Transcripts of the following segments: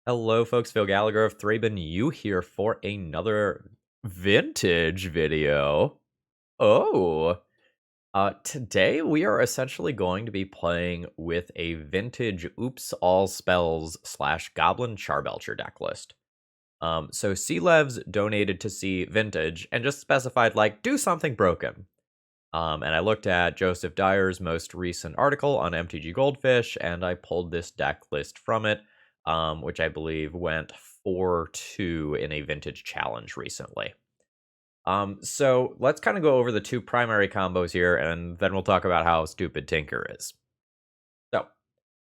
Hello, folks. Phil Gallagher of ThrabenU here for another vintage video. Today we are essentially going to be playing with a vintage Oops All Spells / Goblin Charbelcher deck list. So C-Levs donated to see vintage and just specified, like, do something broken. And I looked at Joseph Dyer's most recent article on MTG Goldfish, and I pulled this deck list from it, which I believe went 4-2 in a vintage challenge recently. So let's kind of go over the two primary combos here, and then we'll talk about how stupid Tinker is. So,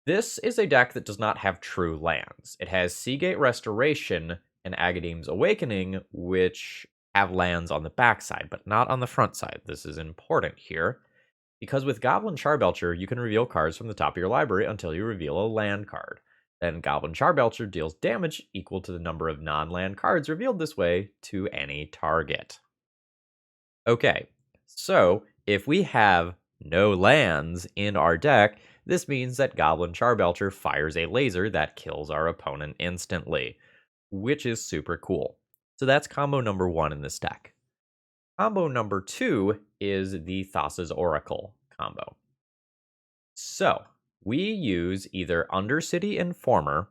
this is a deck that does not have true lands. It has Seagate Restoration and Agadeem's Awakening, which have lands on the backside, but not on the front side. This is important here, because with Goblin Charbelcher, you can reveal cards from the top of your library until you reveal a land card. Then Goblin Charbelcher deals damage equal to the number of non-land cards revealed this way to any target. Okay, so if we have no lands in our deck, this means that Goblin Charbelcher fires a laser that kills our opponent instantly, which is super cool. So that's combo number 1 in this deck. Combo number 2 is the Thassa's Oracle combo. So we use either Undercity Informer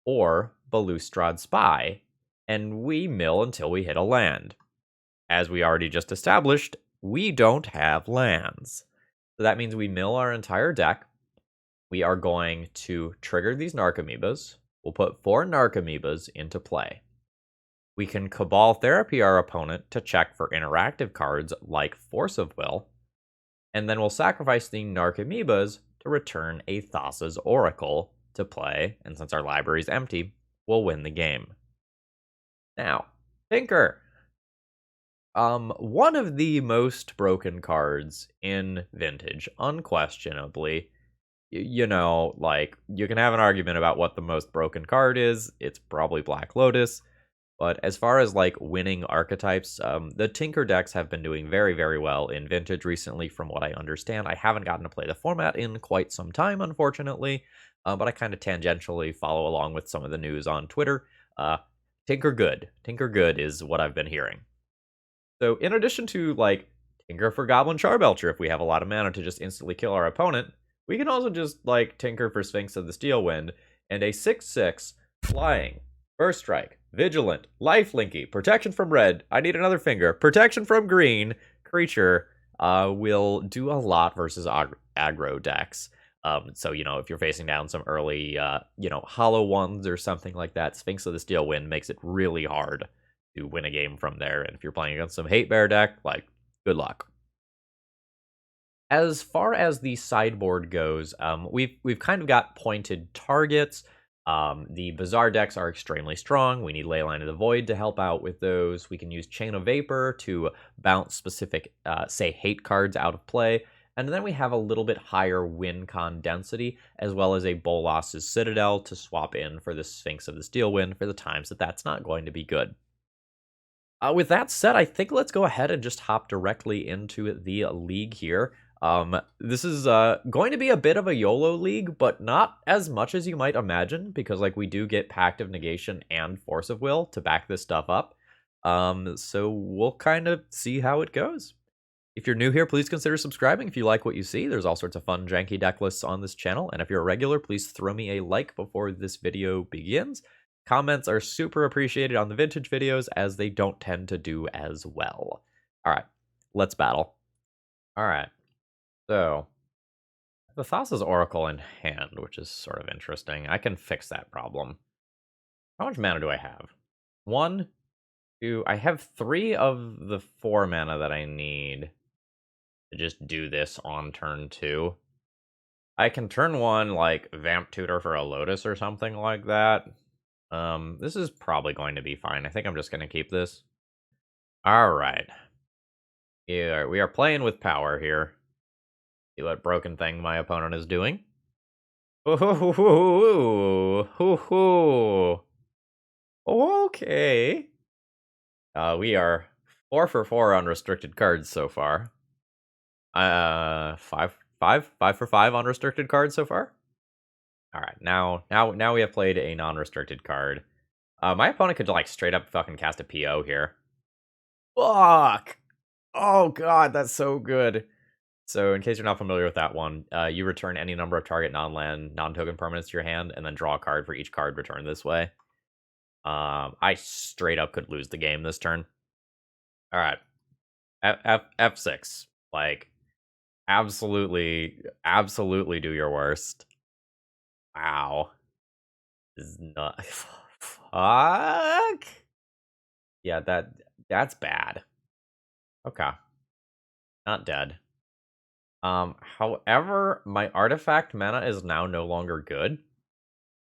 or Balustrade Spy, and we mill until we hit a land. As we already just established, we don't have lands. So that means we mill our entire deck. We are going to trigger these Narcomoebas. We'll put 4 Narcomoebas into play. We can Cabal Therapy our opponent to check for interactive cards like Force of Will, and then we'll sacrifice the Narcomoebas to return a Thassa's Oracle to play, and since our library is empty, we'll win the game. Now, Tinker. One of the most broken cards in Vintage, unquestionably. You know, like, you can have an argument about what the most broken card is. It's probably Black Lotus. But as far as, like, winning archetypes, the Tinker decks have been doing very, very well in Vintage recently, from what I understand. I haven't gotten to play the format in quite some time, unfortunately, but I kind of tangentially follow along with some of the news on Twitter. Tinker good. Tinker good is what I've been hearing. So in addition to, like, Tinker for Goblin Charbelcher if we have a lot of mana to just instantly kill our opponent, we can also just, like, Tinker for Sphinx of the Steel Wind, and a 6/6 flying, First Strike, Vigilant, Lifelinky, Protection from Red, I need another finger, Protection from Green, creature will do a lot versus aggro decks. So, you know, if you're facing down some early, hollow ones or something like that, Sphinx of the Steel Wind makes it really hard to win a game from there. And if you're playing against some Hate Bear deck, like, good luck. As far as the sideboard goes, we've kind of got pointed targets. The Bazaar decks are extremely strong. We need Leyline of the Void to help out with those. We can use Chain of Vapor to bounce specific, say, hate cards out of play. And then we have a little bit higher win con density, as well as a Bolas' Citadel to swap in for the Sphinx of the Steel Wind for the times that that's not going to be good. With that said, I think let's go ahead and just hop directly into the league here. This is going to be a bit of a YOLO league, but not as much as you might imagine, because, like, we do get Pact of Negation and Force of Will to back this stuff up. So we'll kind of see how it goes. If you're new here, please consider subscribing if you like what you see. There's all sorts of fun, janky deck lists on this channel, and if you're a regular, please throw me a like before this video begins. Comments are super appreciated on the vintage videos, as they don't tend to do as well. Alright, let's battle. Alright, so the Thassa's Oracle in hand, which is sort of interesting. I can fix that problem. How much mana do I have? 1, 2, I have 3 of the 4 mana that I need to just do this on turn 2. I can turn 1, like, Vamp Tutor for a Lotus or something like that. This is probably going to be fine. I think I'm just going to keep this. Alright. Yeah, we are playing with power here. See what broken thing my opponent is doing. Okay. We are 4 for 4 unrestricted cards so far. 5 for 5 unrestricted cards so far. All right, now we have played a non-restricted card. My opponent could like straight up fucking cast a PO here. Fuck! Oh god, that's so good. So in case you're not familiar with that one, you return any number of target non-land, non-token permanents to your hand, and then draw a card for each card returned this way. I straight up could lose the game this turn. All right, F6. Like, absolutely do your worst. Wow. This is not. Fuck. Yeah, that's bad. Okay. Not dead. However, my artifact mana is now no longer good.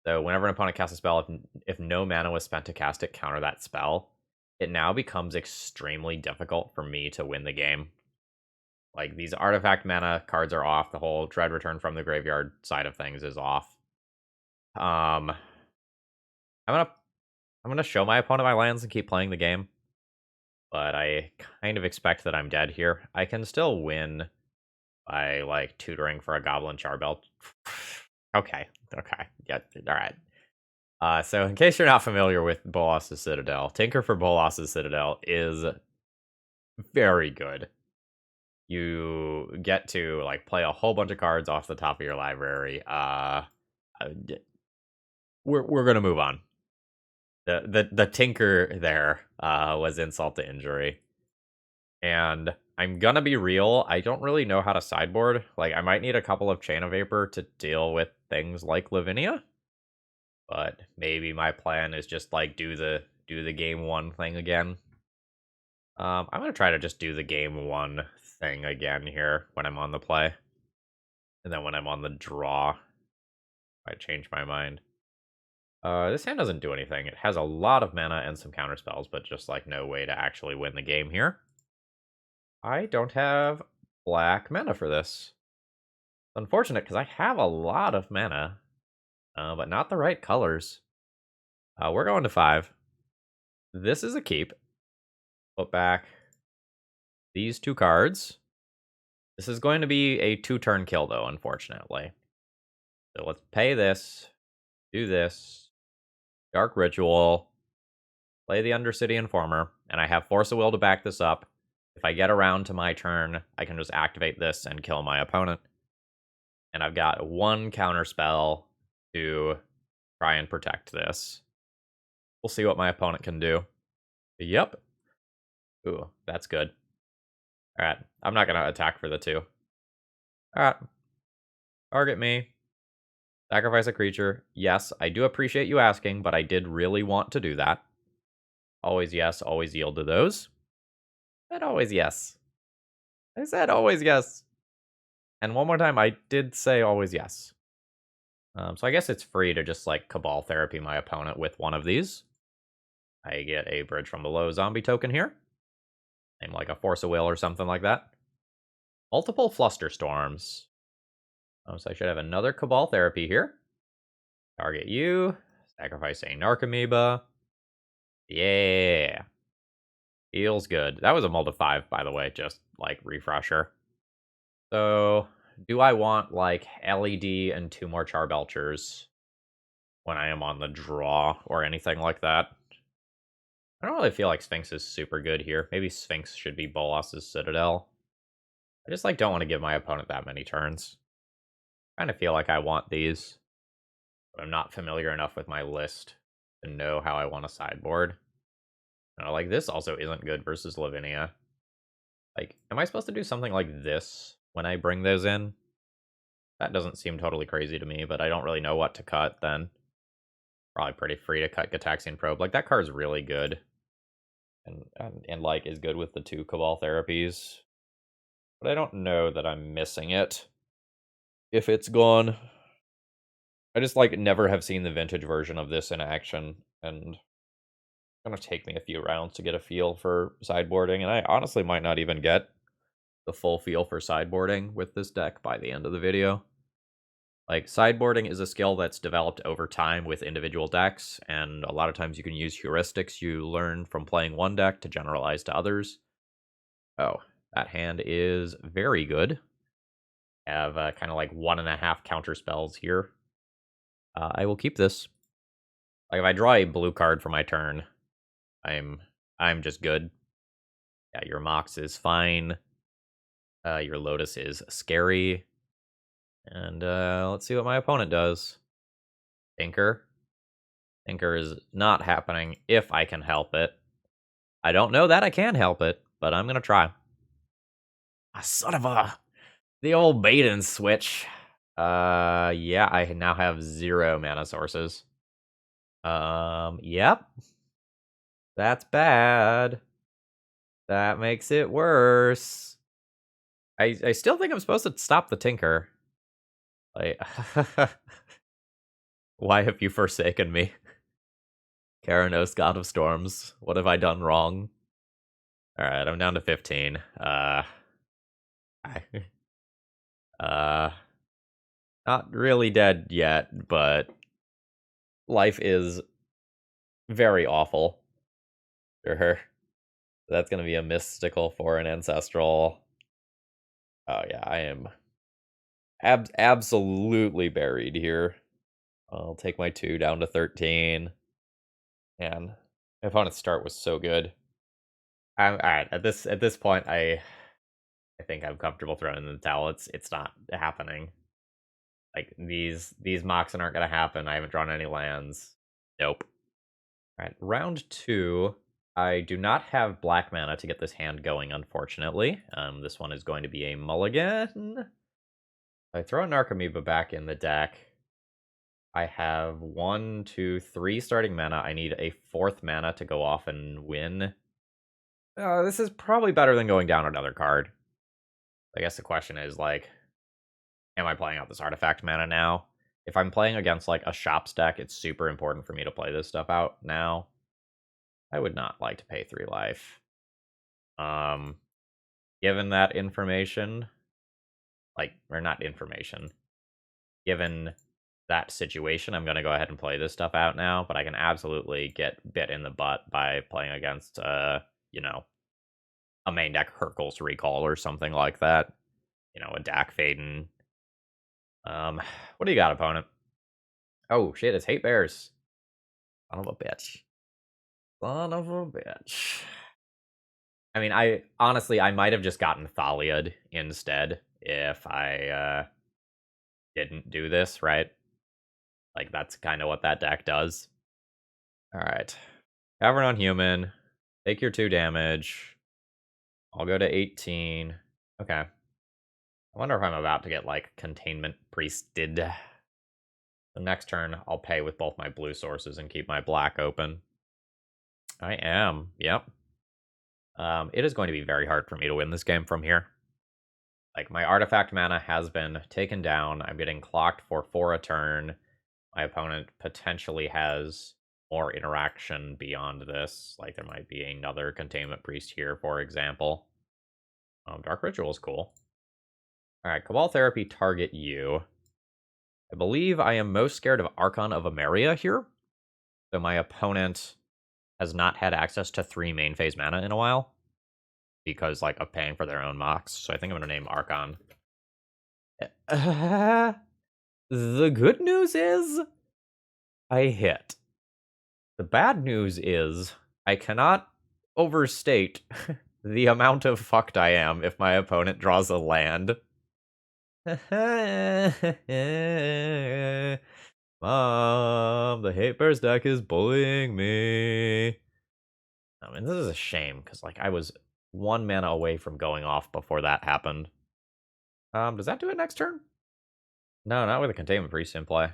So whenever an opponent casts a spell, if no mana was spent to cast it, counter that spell, it now becomes extremely difficult for me to win the game. Like, these artifact mana cards are off. The whole Dread Return from the Graveyard side of things is off. I'm gonna show my opponent my lands and keep playing the game. But I kind of expect that I'm dead here. I can still win by, like, tutoring for a Goblin Charbelcher. Okay. Yeah, alright. So in case you're not familiar with Bolas' Citadel, Tinker for Bolas' Citadel is very good. You get to, like, play a whole bunch of cards off the top of your library. We're gonna move on. The Tinker there was insult to injury. And I'm gonna be real, I don't really know how to sideboard. Like, I might need a couple of Chain of Vapor to deal with things like Lavinia. But maybe my plan is just, like, do the game one thing again. I'm gonna try to just do the game one thing again here when I'm on the play. And then when I'm on the draw, I change my mind. This hand doesn't do anything. It has a lot of mana and some counter spells, but just, like, no way to actually win the game here. I don't have black mana for this. It's unfortunate, because I have a lot of mana, but not the right colors. We're going to 5. This is a keep. Put back these 2 cards. This is going to be a 2-turn kill, though, unfortunately. So let's pay this, do this, Dark Ritual, play the Undercity Informer, and I have Force of Will to back this up. If I get around to my turn, I can just activate this and kill my opponent. And I've got 1 counter spell to try and protect this. We'll see what my opponent can do. Yep. Ooh, that's good. Alright, I'm not going to attack for the 2. Alright. Target me. Sacrifice a creature. Yes, I do appreciate you asking, but I did really want to do that. Always yes, always yield to those. I said always yes. I said always yes. And one more time, I did say always yes. So I guess it's free to just, like, Cabal Therapy my opponent with one of these. I get a Bridge from Below zombie token here. Name like a Force of Will or something like that. Multiple Flusterstorms. So I should have another Cabal Therapy here. Target you. Sacrifice a Narcomoeba. Yeah. Feels good. That was a mull to 5, by the way, just, like, refresher. So, do I want, like, LED and 2 more Charbelchers when I am on the draw or anything like that? I don't really feel like Sphinx is super good here. Maybe Sphinx should be Bolas' Citadel. I just, like, don't want to give my opponent that many turns. I kind of feel like I want these, but I'm not familiar enough with my list to know how I want to sideboard. Like, this also isn't good versus Lavinia. Like, am I supposed to do something like this when I bring those in? That doesn't seem totally crazy to me, but I don't really know what to cut then. Probably pretty free to cut Gataxian Probe. Like, that card's really good. And like, is good with the 2 Cabal Therapies. But I don't know that I'm missing it. If it's gone. I just, like, never have seen the vintage version of this in action, and it's gonna take me a few rounds to get a feel for sideboarding, and I honestly might not even get the full feel for sideboarding with this deck by the end of the video. Like, sideboarding is a skill that's developed over time with individual decks, and a lot of times you can use heuristics you learn from playing one deck to generalize to others. Oh, that hand is very good. I have kind of like 1.5 counter spells here. I will keep this. Like, if I draw a blue card for my turn, I'm just good. Yeah, your Mox is fine. Your Lotus is scary. And let's see what my opponent does. Tinker. Tinker is not happening if I can help it. I don't know that I can help it, but I'm going to try. Son of a... The old bait and switch. Yeah, I now have 0 mana sources. Yep. That's bad. That makes it worse. I still think I'm supposed to stop the Tinker. Like, why have you forsaken me? Karanos, God of Storms. What have I done wrong? Alright, I'm down to 15. Not really dead yet, but life is very awful. Sure. That's gonna be a mystical for an ancestral. Oh yeah, I am absolutely buried here. I'll take my 2 down to 13. And my opponent's start was so good. Alright, at this point I think I'm comfortable throwing in the towel. It's not happening. Like, these Moxen aren't gonna happen. I haven't drawn any lands. Nope. Alright, round 2. I do not have black mana to get this hand going, unfortunately. This one is going to be a mulligan. I throw a Narcomoeba back in the deck. I have 1, 2, 3 starting mana. I need a 4th mana to go off and win. This is probably better than going down another card. I guess the question is, like, am I playing out this artifact mana now? If I'm playing against, like, a shops deck, it's super important for me to play this stuff out now. I would not like to pay 3 life. Given that information, like, or not information, given that situation, I'm going to go ahead and play this stuff out now, but I can absolutely get bit in the butt by playing against, you know, a main deck Hercules Recall or something like that. You know, a Dak Faden. What do you got, opponent? Oh, shit, it's Hate Bears. Son of a bitch. Son of a bitch. I mean, I might have just gotten Thalia'd instead if I didn't do this, right? Like, that's kind of what that deck does. Alright. Cavern on Human. Take your 2 damage. I'll go to 18. Okay. I wonder if I'm about to get, like, Containment Priested. The next turn, I'll pay with both my blue sources and keep my black open. I am. Yep. It is going to be very hard for me to win this game from here. Like, my artifact mana has been taken down. I'm getting clocked for 4 a turn. My opponent potentially has more interaction beyond this. Like, there might be another Containment Priest here, for example. Dark Ritual is cool. Alright, Cabal Therapy, target you. I believe I am most scared of Archon of Emeria here. So my opponent has not had access to 3 main phase mana in a while. Because, like, of paying for their own Mox. So I think I'm going to name Archon. The good news is I hit. The bad news is I cannot overstate the amount of fucked I am if my opponent draws a land. Mom, the Hate Bears deck is bullying me. I mean, this is a shame, because, like, I was 1 mana away from going off before that happened. Does that do it next turn? No, not with a Containment Priest in play.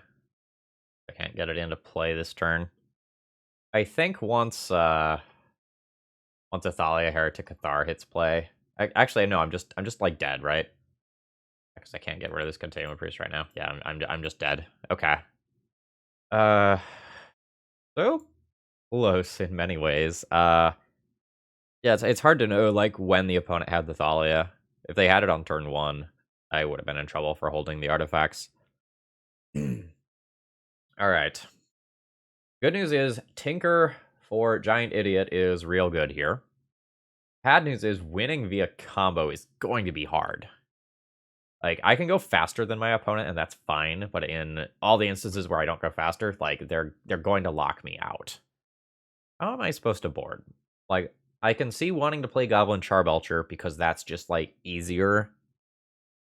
I can't get it into play this turn. I think once Athalia Heretic Cathar hits play. Actually, no, I'm just like dead, right? Because I can't get rid of this Containment Priest right now. Yeah, I'm just dead. Okay. So close in many ways. Yeah, it's hard to know, like, when the opponent had the Thalia. If they had it on turn 1, I would have been in trouble for holding the artifacts. Alright. Good news is, Tinker for Giant Idiot is real good here. Bad news is, winning via combo is going to be hard. Like, I can go faster than my opponent, and that's fine, but in all the instances where I don't go faster, like, they're going to lock me out. How am I supposed to board? Like, I can see wanting to play Goblin Charbelcher because that's just, like, easier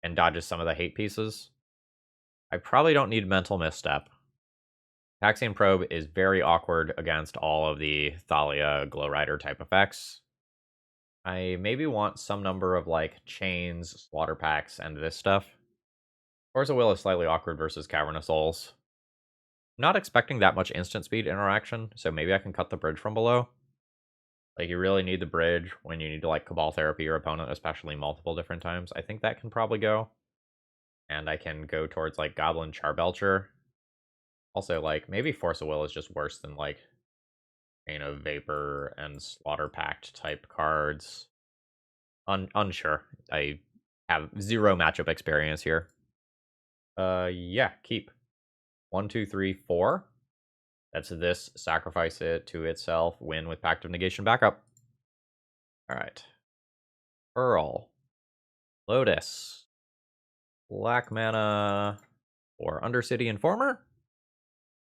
and dodges some of the hate pieces. I probably don't need Mental Misstep. Taxian Probe is very awkward against all of the Thalia Glow Rider type effects. I maybe want some number of, like, Chains, Slaughter Packs, and this stuff. Force of Will is slightly awkward versus Cavern of Souls. Not expecting that much instant speed interaction, so maybe I can cut the bridge from below. Like, you really need the bridge when you need to, like, Cabal Therapy your opponent, especially multiple different times. I think that can probably go. And I can go towards, like, Goblin Charbelcher. Also, like, maybe Force of Will is just worse than, like, Chain of Vapor and Slaughter Pact type cards. Unsure. I have zero matchup experience here. Yeah, keep. 1, 2, 3, 4. That's this. Sacrifice it to itself. Win with Pact of Negation backup. Alright. Pearl. Lotus. Black mana for Undercity Informer.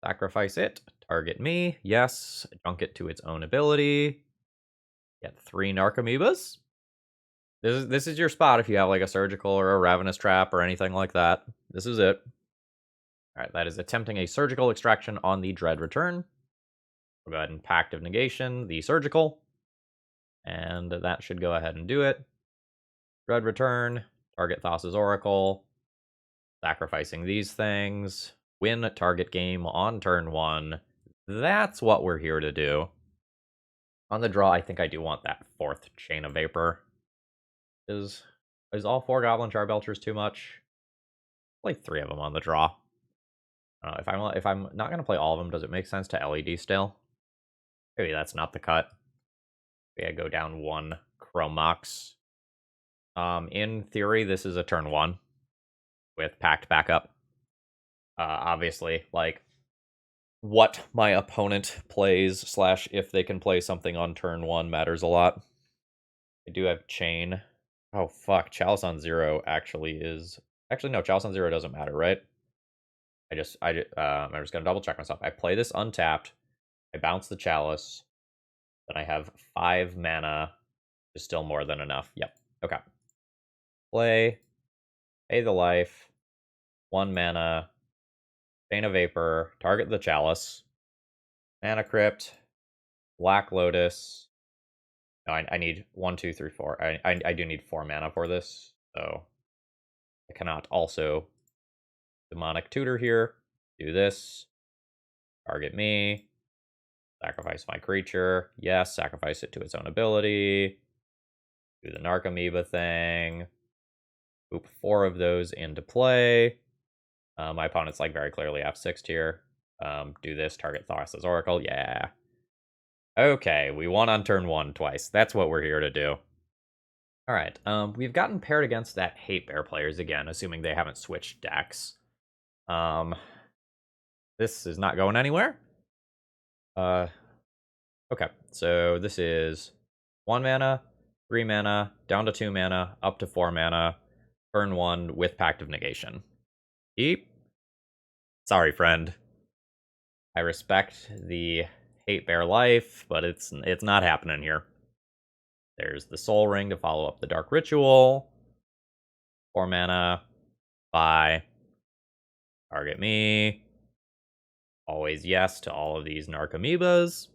Sacrifice it. Target me. Yes. Junk it to its own ability. Get 3 Narcomoebas. This is your spot if you have like a Surgical or a Ravenous Trap or anything like that. This is it. Alright, that is attempting a Surgical Extraction on the Dread Return. We'll go ahead and Pact of Negation the Surgical. And that should go ahead and do it. Dread Return. Target Thassa's Oracle. Sacrificing these things. Win a target game on turn 1. That's what we're here to do. On the draw, I think I do want that 4th Chain of Vapor. Is all 4 Goblin Charbelchers too much? Play 3 of them on the draw. If I'm not going to play all of them, does it make sense to LED still? Maybe that's not the cut. Maybe I go down 1 Chrome Mox. In theory, this is a turn 1 with Pact backup. Obviously, like, what my opponent plays / if they can play something on turn 1 matters a lot. I do have Chain. Oh, fuck. Chalice on 0 actually is... Actually, no, Chalice on 0 doesn't matter, right? I'm just going to double check myself. I play this untapped. I bounce the Chalice. Then I have 5 mana. Is still more than enough. Yep. Okay. Play. Pay the life. 1 mana. Chain of Vapor. Target the Chalice. Mana Crypt. Black Lotus. No, I need 1, 2, 3, 4. I do need 4 mana for this. So I cannot also Demonic Tutor here. Do this. Target me. Sacrifice my creature. Yes, sacrifice it to its own ability. Do the Narcomoeba thing. Oop 4 of those into play. My opponent's like very clearly F6 here. Do this, target Thassa's Oracle. Yeah. Okay, we won on turn 1 twice. That's what we're here to do. Alright, we've gotten paired against that Hate Bear players again, assuming they haven't switched decks. This is not going anywhere. Okay, so this is 1 mana, 3 mana, down to 2 mana, up to 4 mana, turn 1 with Pact of Negation. Keep. Sorry, friend. I respect the Hate Bear life, but it's not happening here. There's the Soul Ring to follow up the Dark Ritual. 4 mana. Bye. Target me. Always yes to all of these Narcomoebas.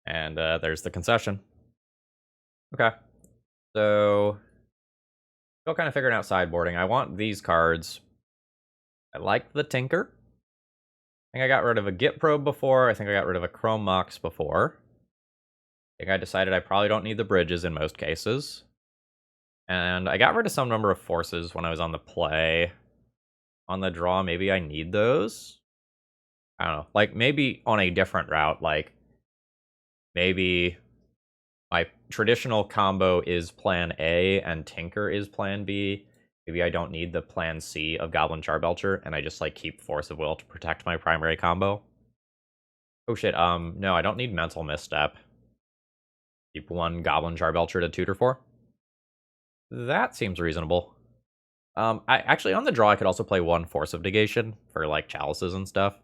And there's the concession. Okay. So, still kind of figuring out sideboarding. I want these cards. I like the Tinker. I think I got rid of a Git Probe before. I think I got rid of a Chrome Mox before. I think I decided I probably don't need the bridges in most cases. And I got rid of some number of forces when I was on the play. On the draw, maybe I need those. I don't know. Like, maybe on a different route. Like, maybe my traditional combo is plan A and Tinker is plan B. Maybe I don't need the plan C of Goblin Charbelcher, and I just, like, keep Force of Will to protect my primary combo. Oh shit, no, I don't need Mental Misstep. Keep 1 Goblin Charbelcher to tutor for. That seems reasonable. I actually on the draw I could also play one Force of Negation for like chalices and stuff.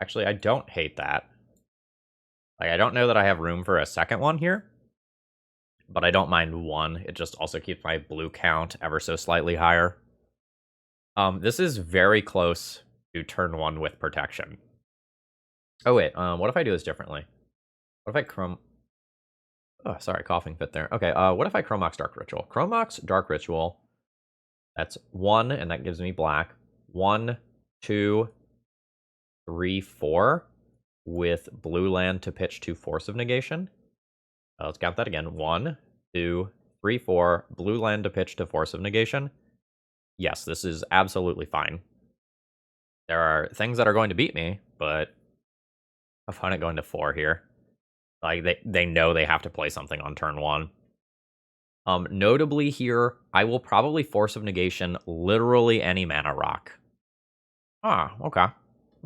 Actually, I don't hate that. Like, I don't know that I have room for a second one here, but I don't mind one. It just also keeps my blue count ever so slightly higher. This is very close to turn 1 with protection. Oh wait, what if I do this differently? What if I Oh, sorry, coughing fit there. Okay, what if I Chromox Dark Ritual? Chromox Dark Ritual, that's 1, and that gives me black. 1, 2, 3, 4, with blue land to pitch to Force of Negation. Let's count that again. 1, 2, 3, 4, blue land to pitch to Force of Negation. Yes, this is absolutely fine. There are things that are going to beat me, but I find it going to 4 here. Like, they know they have to play something on turn 1. Notably here, I will probably Force of Negation literally any mana rock. Ah, okay.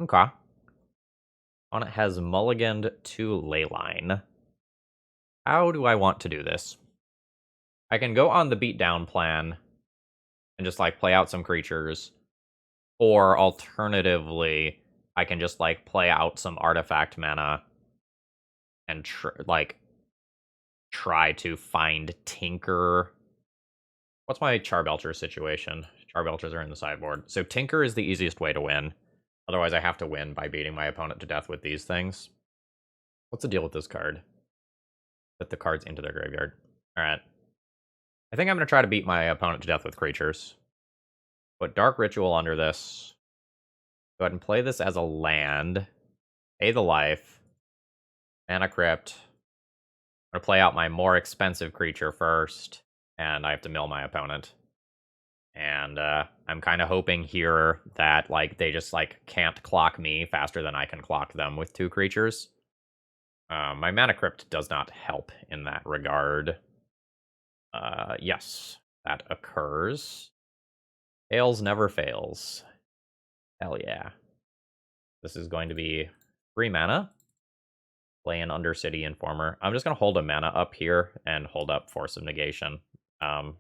Okay. On it has mulliganed to Leyline. How do I want to do this? I can go on the beatdown plan and just, like, play out some creatures. Or, alternatively, I can just, like, play out some artifact mana and, try to find Tinker. What's my Charbelcher situation? Charbelchers are in the sideboard. So Tinker is the easiest way to win. Otherwise, I have to win by beating my opponent to death with these things. What's the deal with this card? Put the cards into their graveyard. Alright. I think I'm going to try to beat my opponent to death with creatures. Put Dark Ritual under this. Go ahead and play this as a land. Pay the life. Mana Crypt. I'm going to play out my more expensive creature first. And I have to mill my opponent. And I'm kind of hoping here that, like, they just, like, can't clock me faster than I can clock them with 2 creatures. My Mana Crypt does not help in that regard. Yes, that occurs. Fails never fails. Hell yeah. This is going to be 3 mana. Play an Undercity Informer. I'm just going to hold a mana up here and hold up Force of Negation,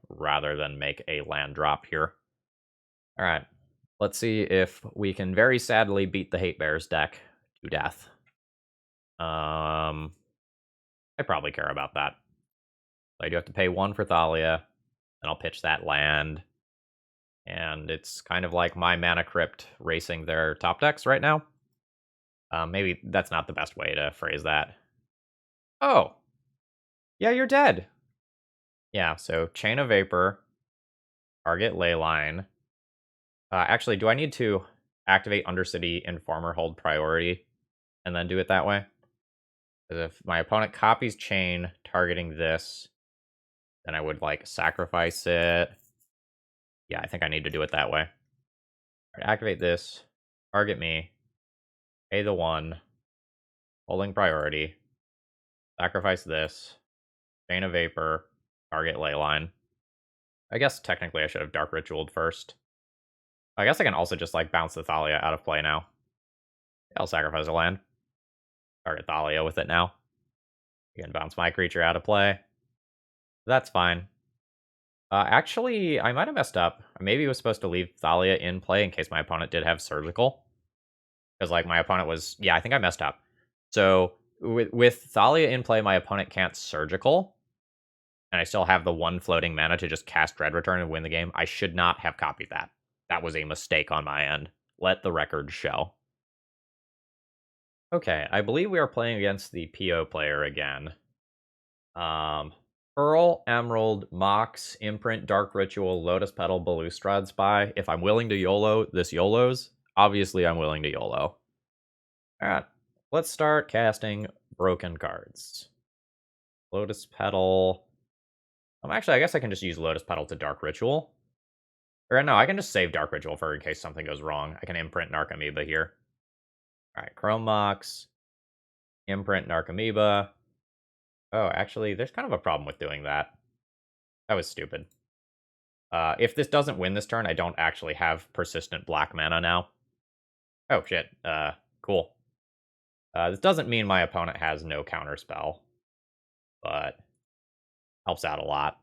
rather than make a land drop here. Alright, let's see if we can very sadly beat the Hate Bears deck to death. I probably care about that. I do have to pay 1 for Thalia, and I'll pitch that land. And it's kind of like my Mana Crypt racing their top decks right now. Maybe that's not the best way to phrase that. Oh! Yeah, you're dead! Yeah, so Chain of Vapor, target Leyline. Actually, do I need to activate Undercity Informer, hold priority, and then do it that way? Because if my opponent copies Chain targeting this, then I would, like, sacrifice it. Yeah, I think I need to do it that way. Right, activate this, target me, pay the 1, holding priority, sacrifice this, Chain of Vapor, target Leyline. I guess technically I should have Dark Ritualed first. I guess I can also just, like, bounce the Thalia out of play now. I'll sacrifice a land. Target Thalia with it now. You can bounce my creature out of play. That's fine. Actually, I might have messed up. Maybe I was supposed to leave Thalia in play in case my opponent did have Surgical. Because, like, my opponent was... Yeah, I think I messed up. So, with Thalia in play, my opponent can't Surgical. And I still have the 1 floating mana to just cast Dread Return and win the game. I should not have copied that. That was a mistake on my end. Let the record show. Okay, I believe we are playing against the PO player again. Pearl, Emerald, Mox, Imprint, Dark Ritual, Lotus Petal, Balustrade Spy. If I'm willing to YOLO, this YOLOs. Obviously, I'm willing to YOLO. Alright, let's start casting broken cards. Lotus Petal. Actually, I guess I can just use Lotus Petal to Dark Ritual. Or no, I can just save Dark Ritual for in case something goes wrong. I can imprint Narcomoeba here. Alright, Chrome Mox. Imprint Narcomoeba. Oh, actually, there's kind of a problem with doing that. That was stupid. If this doesn't win this turn, I don't actually have persistent black mana now. Oh, shit. Cool. This doesn't mean my opponent has no counterspell, but helps out a lot.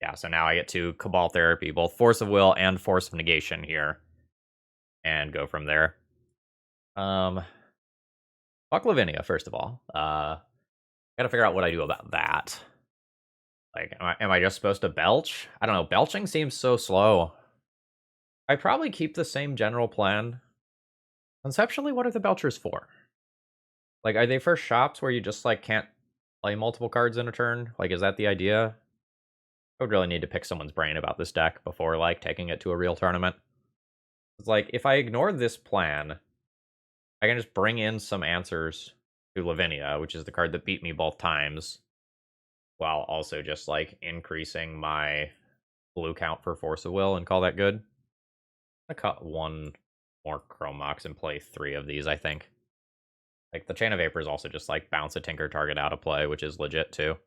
Yeah, so now I get to Cabal Therapy, both Force of Will and Force of Negation here. And go from there. Fuck Lavinia, first of all. Gotta figure out what I do about that. Like, am I just supposed to belch? I don't know, belching seems so slow. I probably keep the same general plan. Conceptually, what are the belchers for? Like, are they for shops where you just, like, can't play multiple cards in a turn? Like, is that the idea? I would really need to pick someone's brain about this deck before, like, taking it to a real tournament. It's like, if I ignore this plan, I can just bring in some answers to Lavinia, which is the card that beat me both times, while also just, like, increasing my blue count for Force of Will and call that good. I'm gonna cut one more Chrome Mox and play 3 of these, I think. Like, the Chain of Vapors also just, like, bounce a Tinker target out of play, which is legit, too.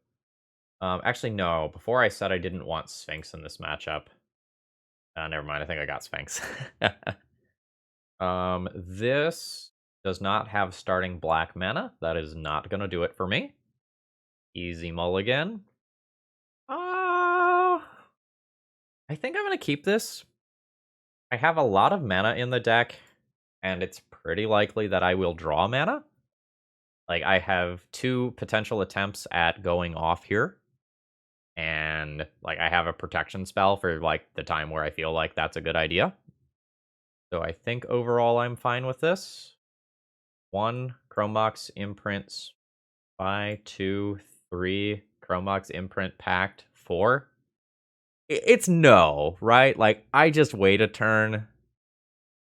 Actually, no. Before I said I didn't want Sphinx in this matchup. Never mind. I think I got Sphinx. This does not have starting black mana. That is not gonna do it for me. Easy mulligan. I think I'm gonna keep this. I have a lot of mana in the deck, and it's pretty likely that I will draw mana. Like, I have 2 potential attempts at going off here. And, like, I have a protection spell for, like, the time where I feel like that's a good idea. So I think overall I'm fine with this. 1, Chrome Mox imprints. 2, 3, Chrome Mox imprint pact. 4. It's no, right? Like, I just wait a turn.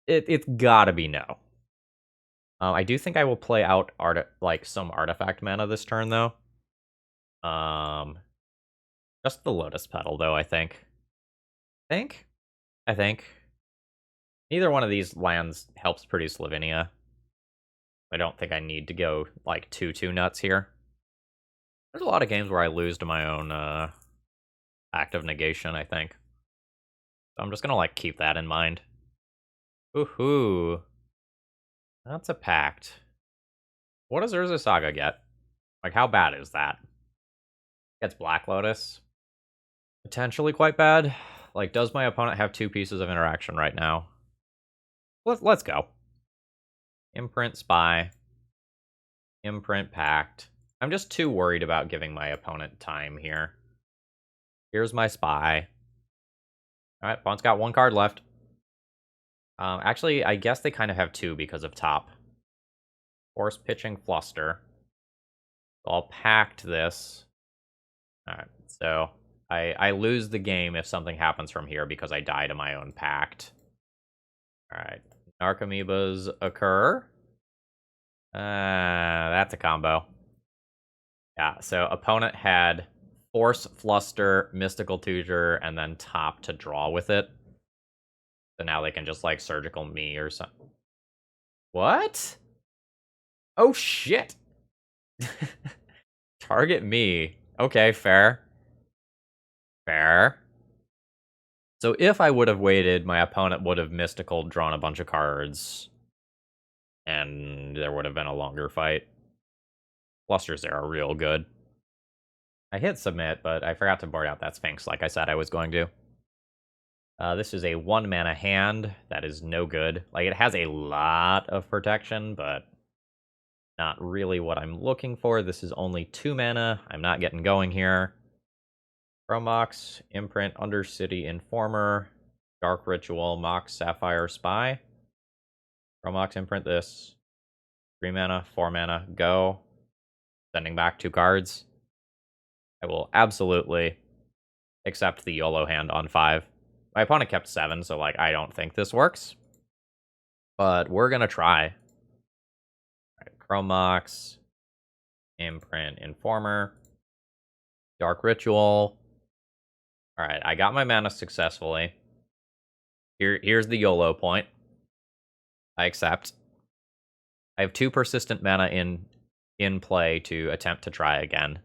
It's gotta be no. I do think I will play out some artifact mana this turn, though. Just the Lotus Petal, though, I think. I think. Neither one of these lands helps produce Lavinia. I don't think I need to go, like, too nuts here. There's a lot of games where I lose to my own, Act of Negation, I think. So I'm just gonna, like, keep that in mind. Woohoo! That's a pact. What does Urza Saga get? Like, how bad is that? Gets Black Lotus. Potentially quite bad. Like, does my opponent have 2 pieces of interaction right now? Let's go. Imprint Spy. Imprint Pact. I'm just too worried about giving my opponent time here. Here's my Spy. Alright, opponent's got 1 card left. Actually, I guess they kind of have 2 because of top. Force Pitching Fluster. So I'll pact this. Alright, so I lose the game if something happens from here because I die to my own pact. Alright, Narcomoebas occur. That's a combo. Yeah, so opponent had Force, Fluster, Mystical Tutor, and then top to draw with it. So now they can just, like, Surgical me or something. What? Oh, shit! Target me. Okay, fair. Fair. So if I would have waited, my opponent would have Mystical drawn a bunch of cards. And there would have been a longer fight. Flusters there are real good. I hit submit, but I forgot to board out that Sphinx like I said I was going to. This is a 1 mana hand. That is no good. Like, it has a lot of protection, but not really what I'm looking for. This is only 2 mana. I'm not getting going here. Chrome Mox, Imprint, Undercity, Informer, Dark Ritual, Mox, Sapphire, Spy. Chrome Mox, Imprint this. 3 mana, 4 mana, go. Sending back 2 cards. I will absolutely accept the YOLO hand on 5. My opponent kept 7, so, like, I don't think this works. But we're gonna try. Right, Chrome Mox, Imprint, Informer, Dark Ritual. Alright, I got my mana successfully. Here's the YOLO point. I accept. I have 2 persistent mana in play to attempt to try again.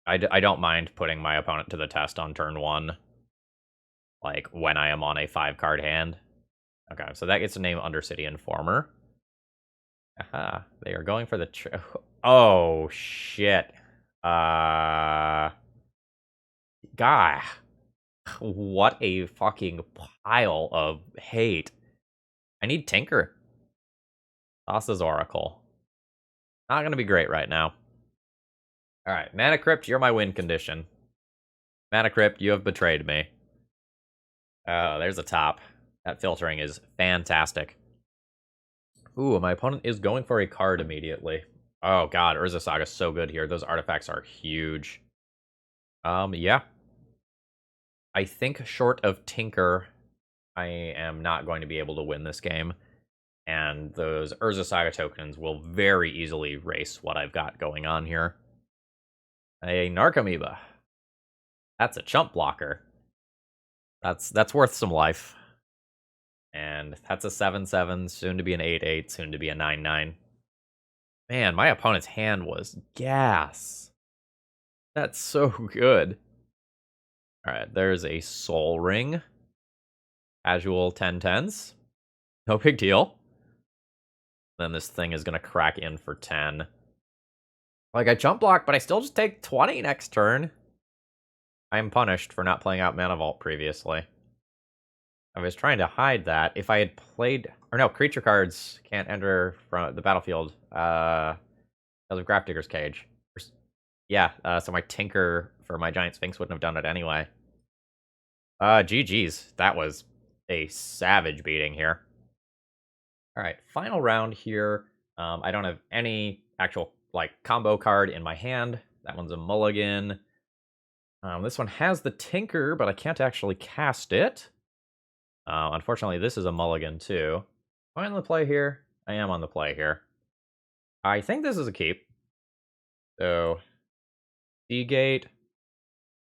I don't mind putting my opponent to the test on turn 1. Like, when I am on a 5-card hand. Okay, so that gets the name Undercity Informer. Aha, they are going for the... oh, shit. God, what a fucking pile of hate. I need Tinker. Thassa's Oracle. Not going to be great right now. All right, Mana Crypt, you're my win condition. Mana Crypt, you have betrayed me. Oh, there's a top. That filtering is fantastic. Ooh, my opponent is going for a card immediately. Oh god, Urza Saga's so good here. Those artifacts are huge. Yeah. I think short of Tinker, I am not going to be able to win this game. And those Urza Saga tokens will very easily race what I've got going on here. A Narcomoeba. That's a chump blocker. That's worth some life. And that's a 7/7, soon to be an 8/8, soon to be a 9/9. Man, my opponent's hand was gas. That's so good. Alright, there's a Soul Ring. Casual 10/10s. No big deal. Then this thing is going to crack in for 10. Like, I jump block, but I still just take 20 next turn. I am punished for not playing out Mana Vault previously. I was trying to hide that. If I had played... Or no, creature cards can't enter from the battlefield. Because of Grafdigger's Cage. Yeah, so my Tinker for my Giant Sphinx wouldn't have done it anyway. GG's. That was a savage beating here. Alright, final round here. I don't have any actual, like, combo card in my hand. That one's a mulligan. This one has the Tinker, but I can't actually cast it. Unfortunately, this is a mulligan, too. Am I on the play here? I am on the play here. I think this is a keep. So, Seagate,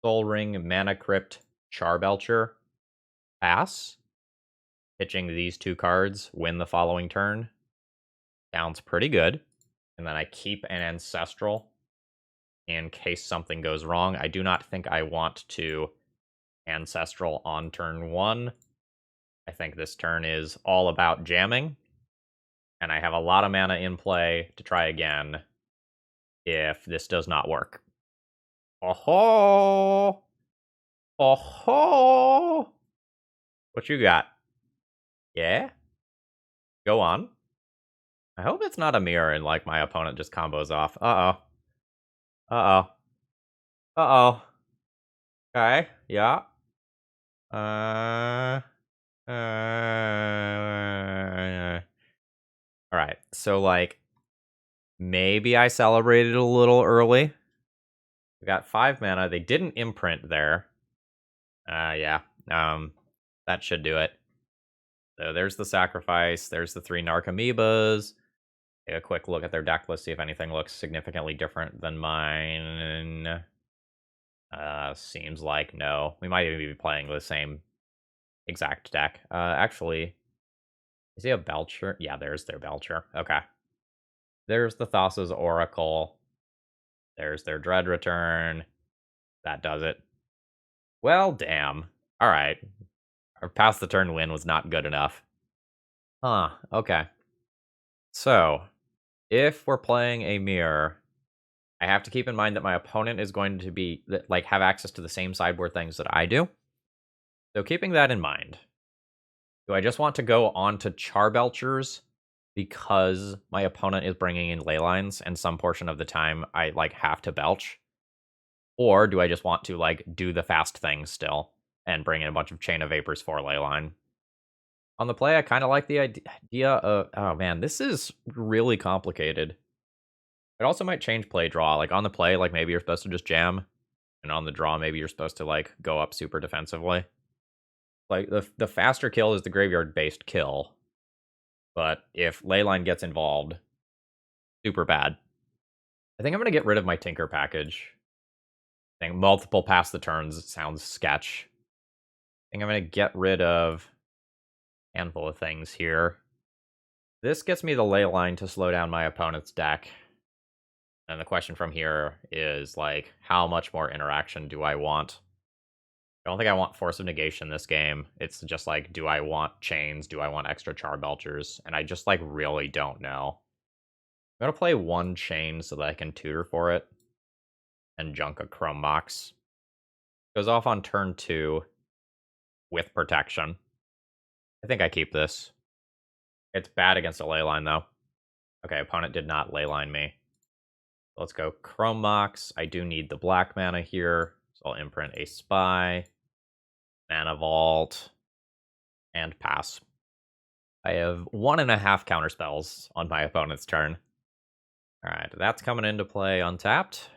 Soul Ring, Mana Crypt, Charbelcher, pass. Pitching these two cards, win the following turn. Sounds pretty good. And then I keep an Ancestral in case something goes wrong. I do not think I want to Ancestral on turn 1. I think this turn is all about jamming. And I have a lot of mana in play to try again if this does not work. Oh-ho! Oh-ho! What you got? Yeah? Go on. I hope it's not a mirror and, like, my opponent just combos off. Uh-oh. Uh-oh. Uh-oh. Okay, yeah. Alright, so, like, maybe I celebrated a little early. We got 5 mana. They didn't imprint there. Yeah. That should do it. So there's the sacrifice. There's the 3 Narcomoebas. Take a quick look at their deck list, see if anything looks significantly different than mine. Seems like no. We might even be playing the same exact deck. Actually, is he a Belcher? Yeah, there's their Belcher. Okay. There's the Thassa's Oracle. There's their Dread Return. That does it. Well, damn. Alright. Our pass the turn win was not good enough. Huh, okay. So, if we're playing a mirror, I have to keep in mind that my opponent is going to be, like, have access to the same sideboard things that I do. So keeping that in mind, do I just want to go on to Charbelchers because my opponent is bringing in Leylines and some portion of the time I, like, have to belch? Or do I just want to, like, do the fast things still and bring in a bunch of Chain of Vapors for Leyline? On the play, I kind of like the idea of... Oh, man, this is really complicated. It also might change play draw. Like, on the play, like, maybe you're supposed to just jam. And on the draw, maybe you're supposed to, like, go up super defensively. Like, the faster kill is the graveyard-based kill. But if Leyline gets involved, super bad. I think I'm going to get rid of my Tinker package. I think multiple pass the turns sounds sketch. I think I'm going to get rid of a handful of things here. This gets me the Leyline to slow down my opponent's deck. And the question from here is, like, how much more interaction do I want? I don't think I want Force of Negation this game. It's just like, do I want chains? Do I want extra Charbelchers? And I just, like, really don't know. I'm going to play 1 chain so that I can tutor for it. And junk a Chrome Mox. Goes off on turn 2 with protection. I think I keep this. It's bad against a leyline, though. Okay, opponent did not leyline me. Let's go Chrome Mox. I do need the black mana here, so I'll imprint a Spy, Mana Vault, and pass. I have 1.5 counterspells on my opponent's turn. Alright, that's coming into play untapped.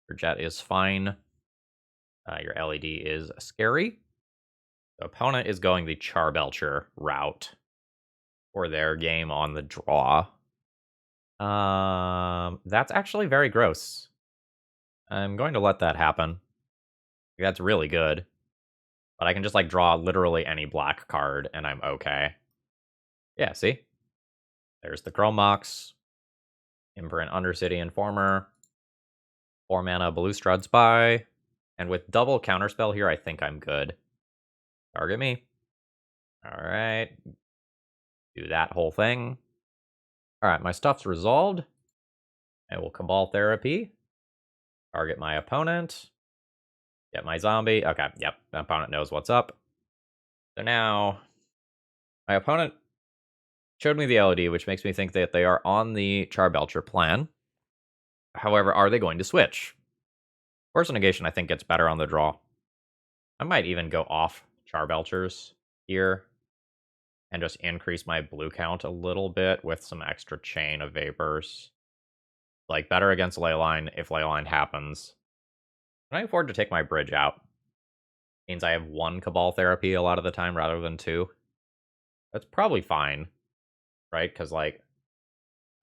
Your Jet is fine. Your LED is scary. The opponent is going the Charbelcher route for their game on the draw. That's actually very gross. I'm going to let that happen. That's really good. But I can just, like, draw literally any black card, and I'm okay. Yeah, see? There's the Chrome Mox. Imprint Undercity Informer. 4 mana Balustrade Spy. And with double counterspell here, I think I'm good. Target me. Alright. Do that whole thing. Alright, my stuff's resolved. I will Cabal Therapy. Target my opponent. Get my zombie. Okay, yep, the opponent knows what's up. So now, my opponent showed me the LED, which makes me think that they are on the Charbelcher plan. However, are they going to switch? Force Negation, I think, gets better on the draw. I might even go off Charbelchers here and just increase my blue count a little bit with some extra Chain of Vapors. Like, better against Leyline if Leyline happens. Can I afford to take my bridge out? Means I have 1 Cabal Therapy a lot of the time rather than 2. That's probably fine, right? Because, like,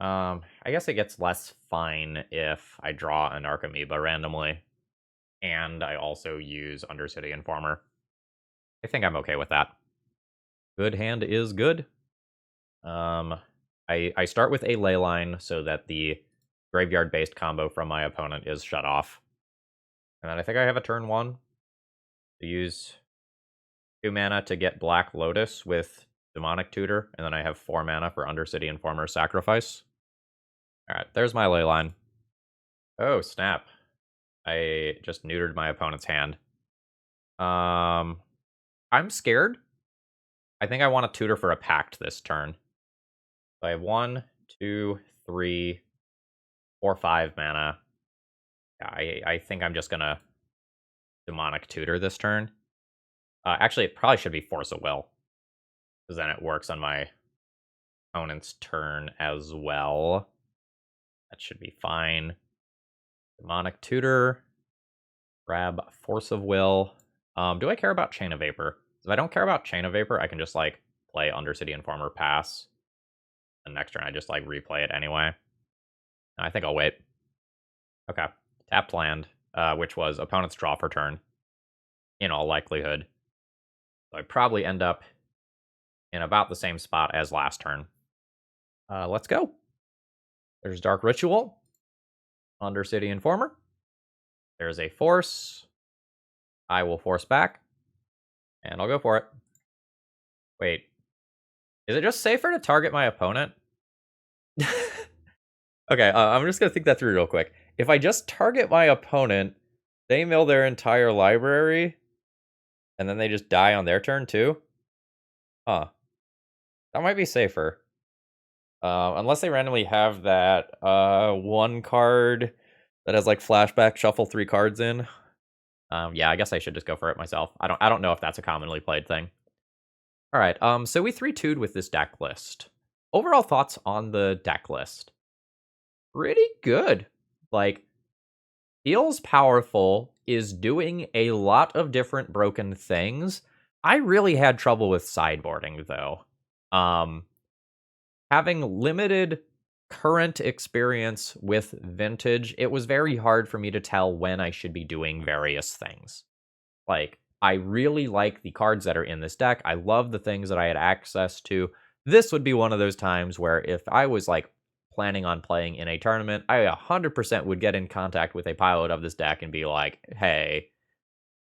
I guess it gets less fine if I draw an Archamoeba randomly. And I also use Undercity Informer. I think I'm okay with that. Good hand is good. I start with a Leyline so that the graveyard-based combo from my opponent is shut off. And then I think I have a turn 1 to use 2 mana to get Black Lotus with Demonic Tutor, and then I have 4 mana for Undercity Informer Sacrifice. Alright, there's my Leyline. Oh, snap. I just neutered my opponent's hand. I'm scared. I think I want to tutor for a Pact this turn. So I have 1, 2, 3, 4, 5 mana. I think I'm just gonna Demonic Tutor this turn. Actually, it probably should be Force of Will, because then it works on my opponent's turn as well. That should be fine. Demonic Tutor. Grab Force of Will. Do I care about Chain of Vapor? If I don't care about Chain of Vapor, I can just, like, play Undercity Informer pass. And next turn, I just, like, replay it anyway. I think I'll wait. Okay. Tapped land, which was opponent's draw for turn, in all likelihood. So I probably end up in about the same spot as last turn. Let's go. There's Dark Ritual. Undercity Informer. There's a Force. I will Force back. And I'll go for it. Wait. Is it just safer to target my opponent? Okay, I'm just going to think that through real quick. If I just target my opponent, they mill their entire library, and then they just die on their turn too? Huh. That might be safer. Unless they randomly have that 1 card that has, like, flashback, shuffle 3 cards in. Yeah, I guess I should just go for it myself. I don't know if that's a commonly played thing. Alright, so we 3-2'd with this deck list. Overall thoughts on the deck list? Pretty good. Like, feels powerful, is doing a lot of different broken things. I really had trouble with sideboarding, though. Having limited current experience with Vintage, it was very hard for me to tell when I should be doing various things. Like, I really like the cards that are in this deck. I love the things that I had access to. This would be one of those times where if I was, like, planning on playing in a tournament, I 100% would get in contact with a pilot of this deck and be like, hey,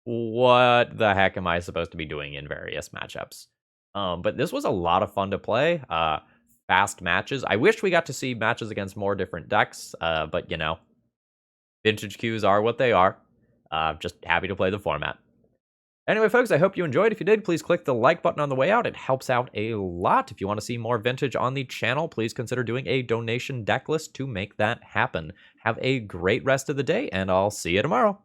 what the heck am I supposed to be doing in various matchups? But this was a lot of fun to play. Fast matches. I wish we got to see matches against more different decks, but, you know, Vintage queues are what they are. Just happy to play the format. Anyway, folks, I hope you enjoyed. If you did, please click the like button on the way out. It helps out a lot. If you want to see more Vintage on the channel, please consider doing a donation deck list to make that happen. Have a great rest of the day, and I'll see you tomorrow.